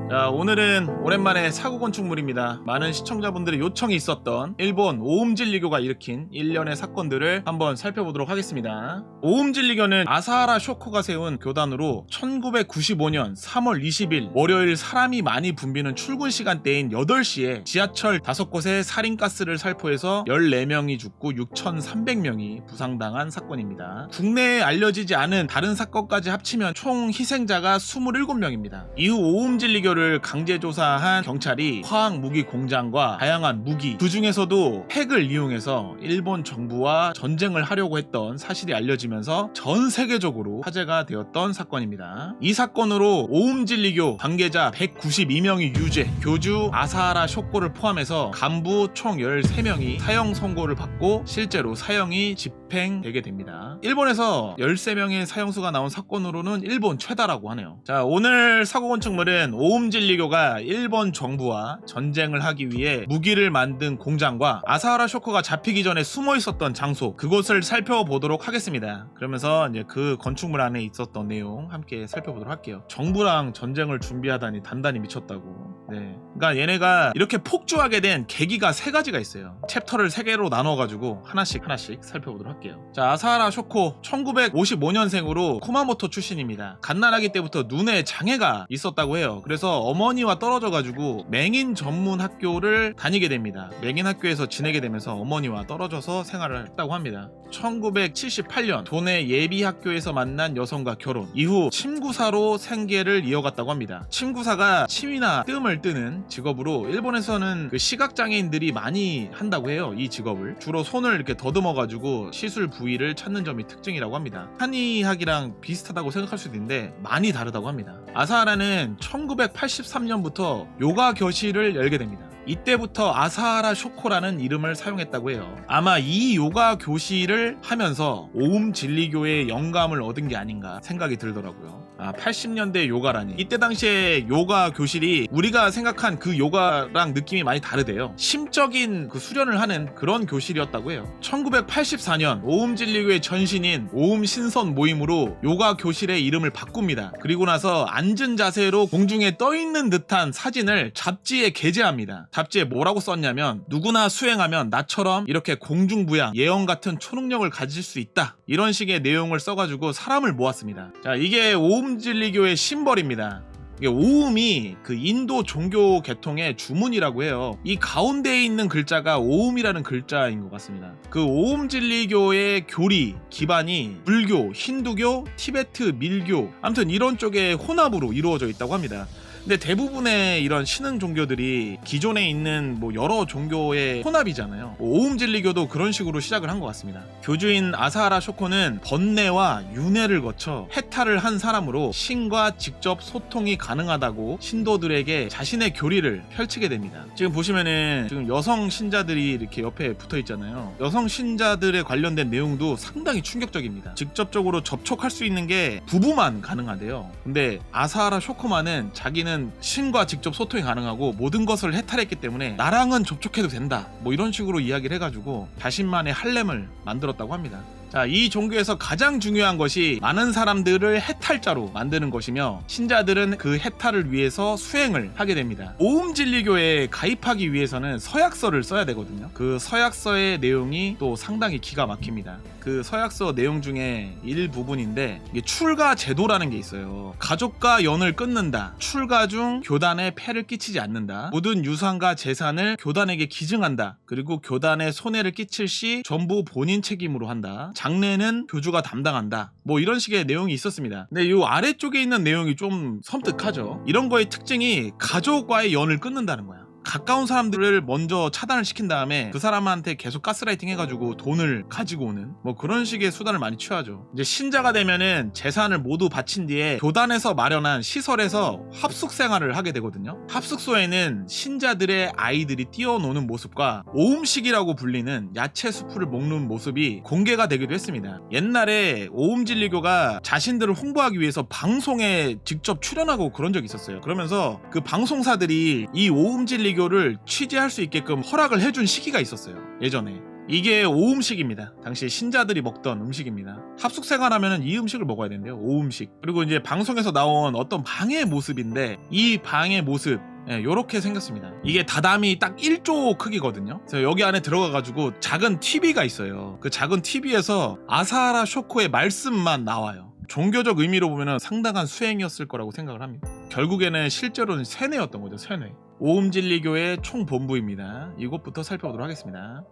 자, 오늘은 오랜만에 사고 건축물입니다. 많은 시청자분들의 요청이 있었던 일본 오음진리교가 일으킨 일련의 사건들을 한번 살펴보도록 하겠습니다. 오음진리교는 아사하라 쇼코가 세운 교단으로 1995년 3월 20일 월요일 사람이 많이 붐비는 출근 시간대인 8시에 지하철 5곳에 살인가스를 살포해서 14명이 죽고 6,300명이 부상당한 사건입니다. 국내에 알려지지 않은 다른 사건까지 합치면 총 희생자가 27명입니다. 이후 오음진리교를 강제조사한 경찰이 화학무기 공장과 다양한 무기, 그 중에서도 핵을 이용해서 일본 정부와 전쟁을 하려고 했던 사실이 알려지면서 전 세계적으로 화제가 되었던 사건입니다. 이 사건으로 오음진리교 관계자 192명이 유죄, 교주 아사하라 쇼코를 포함해서 간부 총 13명이 사형 선고를 받고 실제로 사형이 집행되게 됩니다. 일본에서 13명의 사형수가 나온 사건으로는 일본 최다라고 하네요. 자, 오늘 사고 건축물은 오음진리교가 일본 정부와 전쟁을 하기 위해 무기를 만든 공장과 아사하라 쇼코가 잡히기 전에 숨어 있었던 장소, 그곳을 살펴보도록 하겠습니다. 그러면서 이제 그 건축물 안에 있었던 내용 함께 살펴보도록 할게요. 정부랑 전쟁을 준비하다니 단단히 미쳤다고. 네. 그러니까 얘네가 이렇게 폭주하게 된 계기가 3가지가 있어요. 챕터를 3개로 나눠가지고 하나씩 살펴보도록 할게요. 자, 아사하라 쇼코 1955년생으로 쿠마모토 출신입니다. 갓난아기 때부터 눈에 장애가 있었다고 해요. 그래서 어머니와 떨어져가지고 맹인 전문 학교를 다니게 됩니다. 맹인 학교에서 지내게 되면서 어머니와 떨어져서 생활을 했다고 합니다. 1978년 도내 예비 학교에서 만난 여성과 결혼, 이후 침구사로 생계를 이어갔다고 합니다. 침구사가 침이나 뜸을 뜨는 직업으로 일본에서는 그 시각장애인들이 많이 한다고 해요. 이 직업을 주로 손을 이렇게 더듬어 가지고 시술 부위를 찾는 점이 특징이라고 합니다. 한의학이랑 비슷하다고 생각할 수도 있는데 많이 다르다고 합니다. 아사하라는 1983년부터 요가 교실을 열게 됩니다. 이때부터 아사하라 쇼코라는 이름을 사용했다고 해요. 아마 이 요가 교실을 하면서 오음진리교의 영감을 얻은 게 아닌가 생각이 들더라고요. 80년대 요가라니. 이때 당시에 요가 교실이 우리가 생각한 그 요가랑 느낌이 많이 다르대요. 심적인 그 수련을 하는 그런 교실이었다고 해요. 1984년 오음진리교의 전신인 오음신선 모임으로 요가 교실의 이름을 바꿉니다. 그리고 나서 앉은 자세로 공중에 떠있는 듯한 사진을 잡지에 게재합니다. 잡지에 뭐라고 썼냐면, 누구나 수행하면 나처럼 이렇게 공중부양, 예언 같은 초능력을 가질 수 있다, 이런 식의 내용을 써가지고 사람을 모았습니다. 자, 이게 오음진리교의 심벌입니다. 이게 오음이 그 인도 종교 계통의 주문이라고 해요. 이 가운데에 있는 글자가 오음이라는 글자인 것 같습니다. 그 오음진리교의 교리 기반이 불교, 힌두교, 티베트, 밀교, 아무튼 이런 쪽의 혼합으로 이루어져 있다고 합니다. 근데 대부분의 이런 신흥 종교들이 기존에 있는 뭐 여러 종교의 혼합이잖아요. 오음진리교도 그런 식으로 시작을 한 것 같습니다. 교주인 아사하라 쇼코는 번뇌와 윤회를 거쳐 해탈을 한 사람으로 신과 직접 소통이 가능하다고 신도들에게 자신의 교리를 펼치게 됩니다. 지금 보시면은 지금 여성 신자들이 이렇게 옆에 붙어 있잖아요. 여성 신자들에 관련된 내용도 상당히 충격적입니다. 직접적으로 접촉할 수 있는 게 부부만 가능하대요. 근데 아사하라 쇼코만은 자기는 신과 직접 소통이 가능하고 모든 것을 해탈했기 때문에 나랑은 접촉해도 된다, 뭐 이런 식으로 이야기를 해가지고 자신만의 할렘을 만들었다고 합니다. 자, 이 종교에서 가장 중요한 것이 많은 사람들을 해탈자로 만드는 것이며, 신자들은 그 해탈을 위해서 수행을 하게 됩니다. 오음진리교에 가입하기 위해서는 서약서를 써야 되거든요. 그 서약서의 내용이 또 상당히 기가 막힙니다. 그 서약서 내용 중에 일부분인데, 이게 출가 제도라는 게 있어요. 가족과 연을 끊는다, 출가 중 교단에 폐를 끼치지 않는다, 모든 유산과 재산을 교단에게 기증한다, 그리고 교단에 손해를 끼칠 시 전부 본인 책임으로 한다, 장례는 교주가 담당한다, 뭐 이런 식의 내용이 있었습니다. 근데 이 아래쪽에 있는 내용이 좀 섬뜩하죠. 이런 거의 특징이 가족과의 연을 끊는다는 거야. 가까운 사람들을 먼저 차단을 시킨 다음에 그 사람한테 계속 가스라이팅 해가지고 돈을 가지고 오는 뭐 그런 식의 수단을 많이 취하죠. 이제 신자가 되면은 재산을 모두 바친 뒤에 교단에서 마련한 시설에서 합숙 생활을 하게 되거든요. 합숙소에는 신자들의 아이들이 뛰어노는 모습과 오음식이라고 불리는 야채 수프를 먹는 모습이 공개가 되기도 했습니다. 옛날에 오음진리교가 자신들을 홍보하기 위해서 방송에 직접 출연하고 그런 적이 있었어요. 그러면서 그 방송사들이 이 오음진리교를 취재할 수 있게끔 허락을 해준 시기가 있었어요, 예전에. 이게 오음식입니다. 당시 신자들이 먹던 음식입니다. 합숙 생활하면 이 음식을 먹어야 된대요. 오음식. 그리고 이제 방송에서 나온 어떤 방의 모습인데 이 방의 모습 요렇게 생겼습니다. 이게 다담이 딱 1조 크기거든요. 그래서 여기 안에 들어가가지고 작은 TV가 있어요. 그 작은 TV에서 아사하라 쇼코의 말씀만 나와요. 종교적 의미로 보면 상당한 수행이었을 거라고 생각을 합니다. 결국에는 실제로는 세뇌였던 거죠. 세뇌. 오음진리교의 총본부입니다. 이곳부터 살펴보도록 하겠습니다.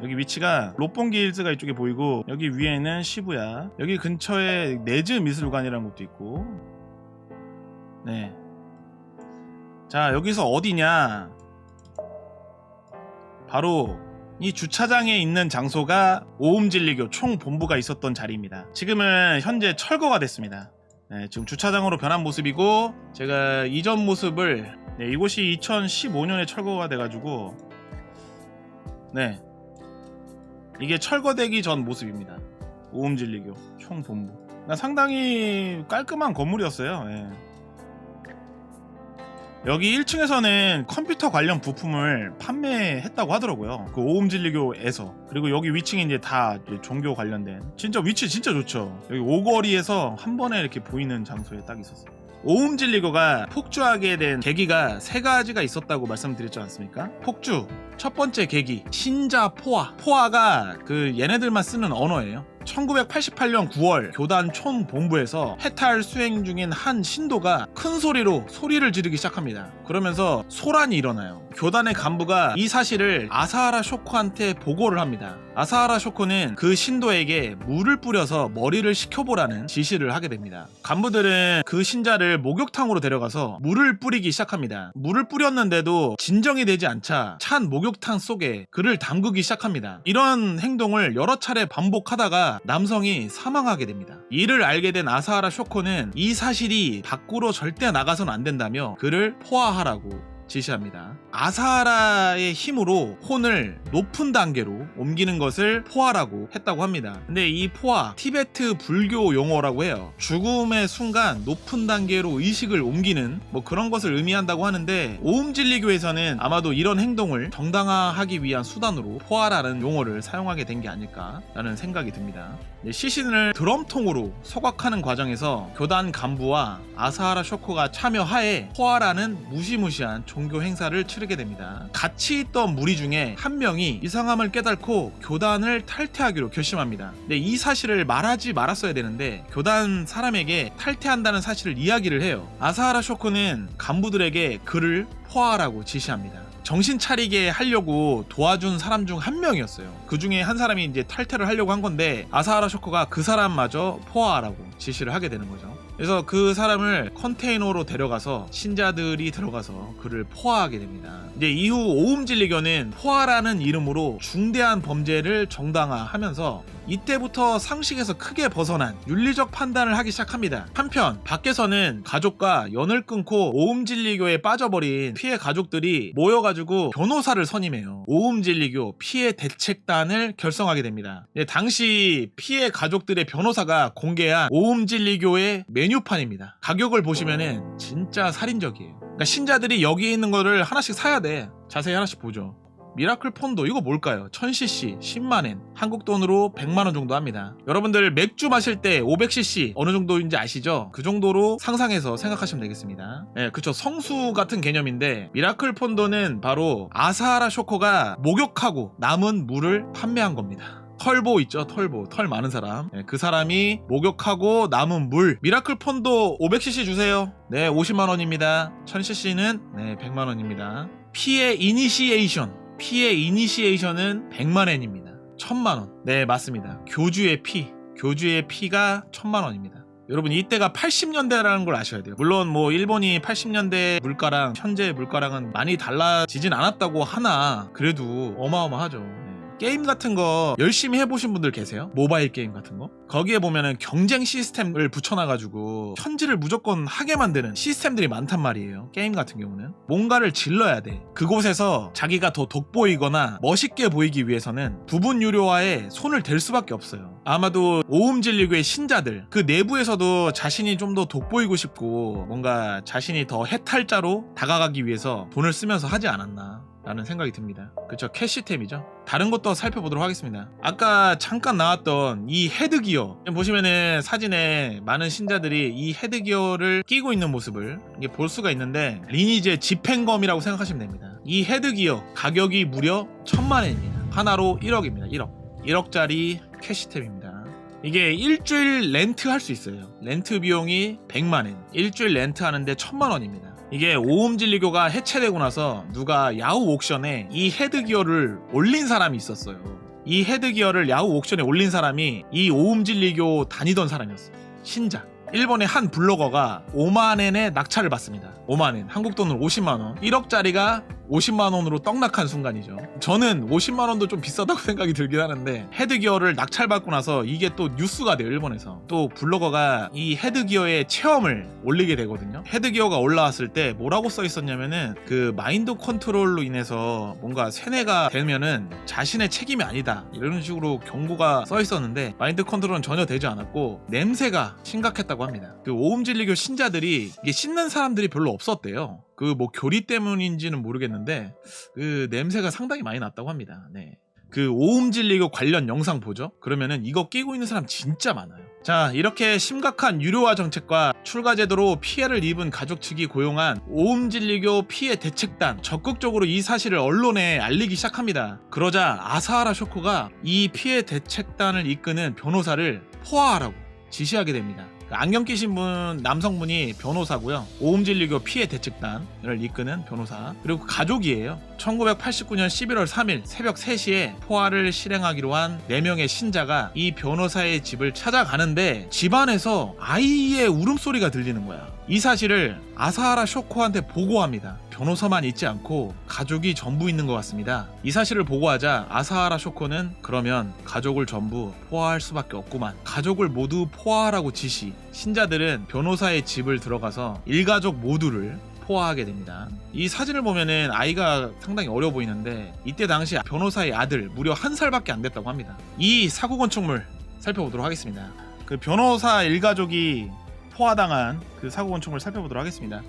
여기 위치가 롯본기 힐즈가 이쪽에 보이고 여기 위에는 시부야. 여기 근처에 네즈 미술관이라는 곳도 있고. 네. 자, 여기서 어디냐? 바로 이 주차장에 있는 장소가 오음진리교 총본부가 있었던 자리입니다. 지금은 현재 철거가 됐습니다. 네, 지금 주차장으로 변한 모습이고 제가 이전 모습을 이곳이 2015년에 철거가 돼가지고 네, 이게 철거되기 전 모습입니다. 오음진리교 총본부. 상당히 깔끔한 건물이었어요. 네. 여기 1층에서는 컴퓨터 관련 부품을 판매했다고 하더라고요. 그 오음진리교에서. 그리고 여기 위층이 이제 다 종교 관련된. 진짜 위치 진짜 좋죠. 여기 오거리에서 한 번에 이렇게 보이는 장소에 딱 있었어요. 오음진리교가 폭주하게 된 계기가 세 가지가 있었다고 말씀드렸지 않습니까? 폭주. 첫 번째 계기. 신자 포화. 포화가 그 얘네들만 쓰는 언어예요. 1988년 9월 교단 총본부에서 해탈 수행 중인 한 신도가 큰 소리로 소리를 지르기 시작합니다. 그러면서 소란이 일어나요. 교단의 간부가 이 사실을 아사하라 쇼코한테 보고를 합니다. 아사하라 쇼코는 그 신도에게 물을 뿌려서 머리를 식혀보라는 지시를 하게 됩니다. 간부들은 그 신자를 목욕탕으로 데려가서 물을 뿌리기 시작합니다. 물을 뿌렸는데도 진정이 되지 않자 찬 목욕탕 속에 그를 담그기 시작합니다. 이런 행동을 여러 차례 반복하다가 남성이 사망하게 됩니다. 이를 알게 된 아사하라 쇼코는 이 사실이 밖으로 절대 나가서는 안 된다며 그를 포화하라고 지시합니다. 아사하라의 힘으로 혼을 높은 단계로 옮기는 것을 포화라고 했다고 합니다. 근데 이 포화, 티베트 불교 용어라고 해요. 죽음의 순간 높은 단계로 의식을 옮기는 뭐 그런 것을 의미한다고 하는데 오음진리교에서는 아마도 이런 행동을 정당화하기 위한 수단으로 포화라는 용어를 사용하게 된 게 아닐까라는 생각이 듭니다. 시신을 드럼통으로 소각하는 과정에서 교단 간부와 아사하라 쇼코가 참여하에 포화라는 무시무시한 종교 행사를 치르게 됩니다. 같이 있던 무리 중에 한 명이 이상함을 깨닫고 교단을 탈퇴하기로 결심합니다. 근데 이 사실을 말하지 말았어야 되는데 교단 사람에게 탈퇴한다는 사실을 이야기를 해요. 아사하라 쇼코는 간부들에게 그를 포화하라고 지시합니다. 정신 차리게 하려고 도와준 사람 중 한 명이었어요. 그 중에 한 사람이 이제 탈퇴를 하려고 한 건데 아사하라 쇼코가 그 사람마저 포화하라고 지시를 하게 되는 거죠. 그래서 그 사람을 컨테이너로 데려가서 신자들이 들어가서 그를 포화하게 됩니다. 이제 이후 오음진리교는 포화라는 이름으로 중대한 범죄를 정당화하면서 이때부터 상식에서 크게 벗어난 윤리적 판단을 하기 시작합니다. 한편 밖에서는 가족과 연을 끊고 오음진리교에 빠져버린 피해 가족들이 모여가지고 변호사를 선임해요. 오음진리교 피해 대책단을 결성하게 됩니다. 당시 피해 가족들의 변호사가 공개한 오음진리교의 메뉴판입니다. 가격을 보시면은 진짜 살인적이에요. 그러니까 신자들이 여기에 있는 거를 하나씩 사야 돼. 자세히 하나씩 보죠. 미라클 폰도 이거 뭘까요? 1000cc 10만엔 한국 돈으로 100만원 정도 합니다. 여러분들 맥주 마실 때 500cc 어느 정도인지 아시죠? 그 정도로 상상해서 생각하시면 되겠습니다. 네, 그쵸. 성수 같은 개념인데 미라클 폰도는 바로 아사하라 쇼코가 목욕하고 남은 물을 판매한 겁니다. 털보 있죠? 털보. 털 많은 사람. 네, 그 사람이 목욕하고 남은 물. 미라클 폰도 500cc 주세요. 네, 50만원입니다. 1000cc는 네, 100만원입니다. 피해 이니시에이션. 피의 이니시에이션은 100만엔입니다. 1000만원. 네, 맞습니다. 교주의 피가 1000만원입니다. 여러분 이때가 80년대라는 걸 아셔야 돼요. 물론 뭐 일본이 80년대 물가랑 현재 물가랑은 많이 달라지진 않았다고 하나 그래도 어마어마하죠. 게임 같은 거 열심히 해보신 분들 계세요? 모바일 게임 같은 거? 거기에 보면은 경쟁 시스템을 붙여놔가지고 현질을 무조건 하게 만드는 시스템들이 많단 말이에요. 게임 같은 경우는 뭔가를 질러야 돼. 그곳에서 자기가 더 돋보이거나 멋있게 보이기 위해서는 부분 유료화에 손을 댈 수밖에 없어요. 아마도 오음진리교의 신자들 그 내부에서도 자신이 좀 더 돋보이고 싶고 뭔가 자신이 더 해탈자로 다가가기 위해서 돈을 쓰면서 하지 않았나. 라는 생각이 듭니다. 그쵸, 캐시템이죠. 다른 것도 살펴보도록 하겠습니다. 아까 잠깐 나왔던 이 헤드기어, 보시면은 사진에 많은 신자들이 이 헤드기어를 끼고 있는 모습을 이게 볼 수가 있는데, 리니지의 집행검이라고 생각하시면 됩니다. 이 헤드기어 가격이 무려 1000만엔입니다. 하나로 1억입니다. 1억짜리 캐시템입니다. 이게 일주일 렌트 할 수 있어요. 렌트 비용이 100만엔, 일주일 렌트 하는데 1000만원입니다. 이게 오음 진리교가 해체되고 나서 누가 야후 옥션에 이 헤드기어를 올린 사람이 있었어요. 이 헤드기어를 야후 옥션에 올린 사람이 이 오음 진리교 다니던 사람이었어요. 신자. 일본의 한 블로거가 5만엔에 낙찰을 받습니다. 5만엔, 한국 돈으로 50만원. 1억짜리가 50만원으로 떡락한 순간이죠. 저는 50만원도 좀 비싸다고 생각이 들긴 하는데, 헤드기어를 낙찰받고 나서 이게 또 뉴스가 돼요. 일본에서. 또 블로거가 이 헤드기어의 체험을 올리게 되거든요. 헤드기어가 올라왔을 때 뭐라고 써 있었냐면은, 그 마인드 컨트롤로 인해서 뭔가 세뇌가 되면은 자신의 책임이 아니다, 이런 식으로 경고가 써 있었는데, 마인드 컨트롤은 전혀 되지 않았고 냄새가 심각했다고 합니다. 그 오음 진리교 신자들이 이게 씻는 사람들이 별로 없었대요. 그 뭐 교리 때문인지는 모르겠는데 그 냄새가 상당히 많이 났다고 합니다. 네. 그 오음 진리교 관련 영상 보죠? 그러면은 이거 끼고 있는 사람 진짜 많아요. 자, 이렇게 심각한 유료화 정책과 출가 제도로 피해를 입은 가족 측이 고용한 오음 진리교 피해 대책단, 적극적으로 이 사실을 언론에 알리기 시작합니다. 그러자 아사하라 쇼코가 이 피해 대책단을 이끄는 변호사를 포화하라고 지시하게 됩니다. 안경 끼신 분, 남성분이 변호사고요. 오음 진리교 피해 대책단을 이끄는 변호사, 그리고 가족이에요. 1989년 11월 3일 새벽 3시에 포화를 실행하기로 한 4명의 신자가 이 변호사의 집을 찾아가는데, 집안에서 아이의 울음소리가 들리는 거야. 이 사실을 아사하라 쇼코한테 보고합니다. 변호사만 있지 않고 가족이 전부 있는 것 같습니다. 이 사실을 보고하자 아사하라 쇼코는 그러면 가족을 전부 포화할 수밖에 없구만. 가족을 모두 포화하라고 지시. 신자들은 변호사의 집을 들어가서 일가족 모두를 포화하게 됩니다. 이 사진을 보면은 아이가 상당히 어려 보이는데, 이때 당시 변호사의 아들 무려 1살밖에 안 됐다고 합니다. 이 사고 건축물 살펴보도록 하겠습니다. 그 변호사 일가족이 포화당한 그 사고 건축물 살펴보도록 하겠습니다.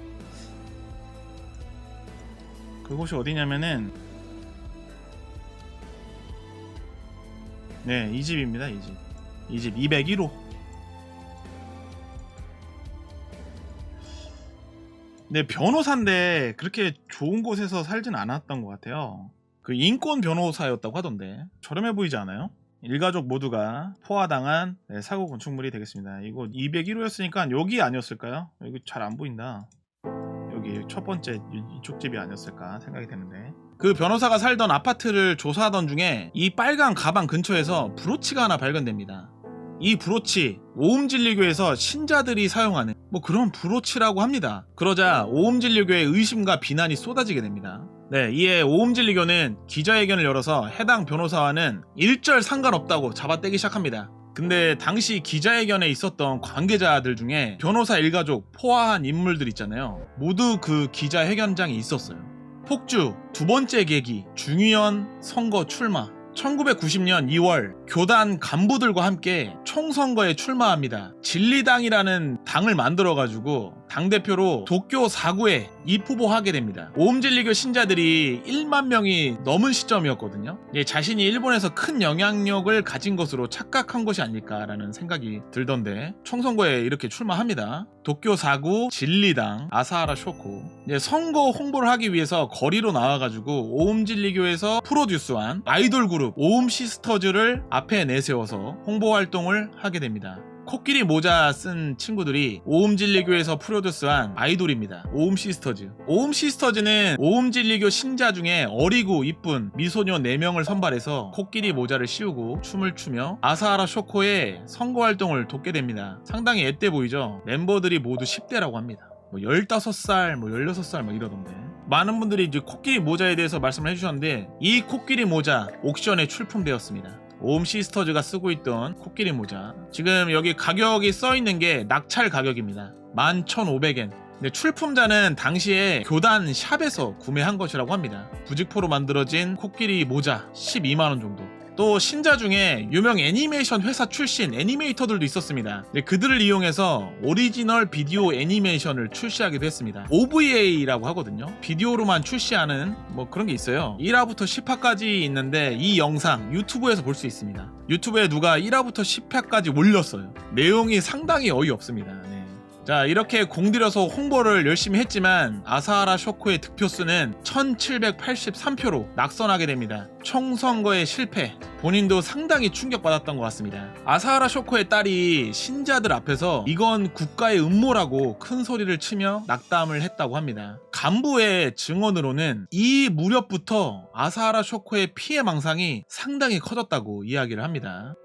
그곳이 어디냐면은, 네, 이 집입니다. 이 집 201호. 네, 변호사인데 그렇게 좋은 곳에서 살진 않았던 것 같아요. 그 인권 변호사였다고 하던데 저렴해 보이지 않아요? 일가족 모두가 포화당한 사고 건축물이 되겠습니다. 이거 201호였으니까 여기 아니었을까요? 여기 잘 안 보인다. 여기 첫 번째 이쪽 집이 아니었을까 생각이 되는데, 그 변호사가 살던 아파트를 조사하던 중에 이 빨간 가방 근처에서 브로치가 하나 발견됩니다. 이 브로치, 오음 진리교에서 신자들이 사용하는 뭐 그런 브로치라고 합니다. 그러자 오음 진리교의 의심과 비난이 쏟아지게 됩니다. 네, 이에 오음 진리교는 기자회견을 열어서 해당 변호사와는 일절 상관없다고 잡아떼기 시작합니다. 근데 당시 기자회견에 있었던 관계자들 중에 변호사 일가족 포화한 인물들 있잖아요. 모두 그 기자회견장에 있었어요. 폭주, 두 번째 계기, 중의원 선거 출마. 1990년 2월 교단 간부들과 함께 총선거에 출마합니다. 진리당이라는 당을 만들어가지고 당대표로 도쿄 4구에 입후보하게 됩니다. 오음 진리교 신자들이 1만 명이 넘은 시점이었거든요. 자신이 일본에서 큰 영향력을 가진 것으로 착각한 것이 아닐까라는 생각이 들던데, 총선거에 이렇게 출마합니다. 도쿄 4구 진리당 아사하라 쇼코. 선거 홍보를 하기 위해서 거리로 나와가지고 오음 진리교에서 프로듀스한 아이돌 그룹 오음 시스터즈를 앞에 내세워서 홍보 활동을 하게 됩니다. 코끼리 모자 쓴 친구들이 오음 진리교에서 프로듀스한 아이돌입니다. 오음 시스터즈. 오음 시스터즈는 오음 진리교 신자 중에 어리고 이쁜 미소녀 4명을 선발해서 코끼리 모자를 씌우고 춤을 추며 아사하라 쇼코의 선거 활동을 돕게 됩니다. 상당히 앳돼 보이죠? 멤버들이 모두 10대라고 합니다. 뭐 15살, 뭐 16살 뭐 이러던데. 많은 분들이 이제 코끼리 모자에 대해서 말씀을 해주셨는데, 이 코끼리 모자 옥션에 출품되었습니다. 오음 시스터즈가 쓰고 있던 코끼리 모자, 지금 여기 가격이 써있는 게 낙찰 가격입니다. 11,500엔. 근데 출품자는 당시에 교단 샵에서 구매한 것이라고 합니다. 부직포로 만들어진 코끼리 모자 12만원 정도. 또 신자 중에 유명 애니메이션 회사 출신 애니메이터들도 있었습니다. 네, 그들을 이용해서 오리지널 비디오 애니메이션을 출시하기도 했습니다. OVA라고 하거든요. 비디오로만 출시하는 뭐 그런 게 있어요. 1화부터 10화까지 있는데 이 영상 유튜브에서 볼 수 있습니다. 유튜브에 누가 1화부터 10화까지 올렸어요. 내용이 상당히 어이없습니다. 네. 자, 이렇게 공들여서 홍보를 열심히 했지만 아사하라 쇼코의 득표수는 1783표로 낙선하게 됩니다. 총선거에 실패. 본인도 상당히 충격받았던 것 같습니다. 아사하라 쇼코의 딸이 신자들 앞에서 이건 국가의 음모라고 큰 소리를 치며 낙담을 했다고 합니다. 간부의 증언으로는 이 무렵부터 아사하라 쇼코의 피해 망상이 상당히 커졌다고 이야기를 합니다.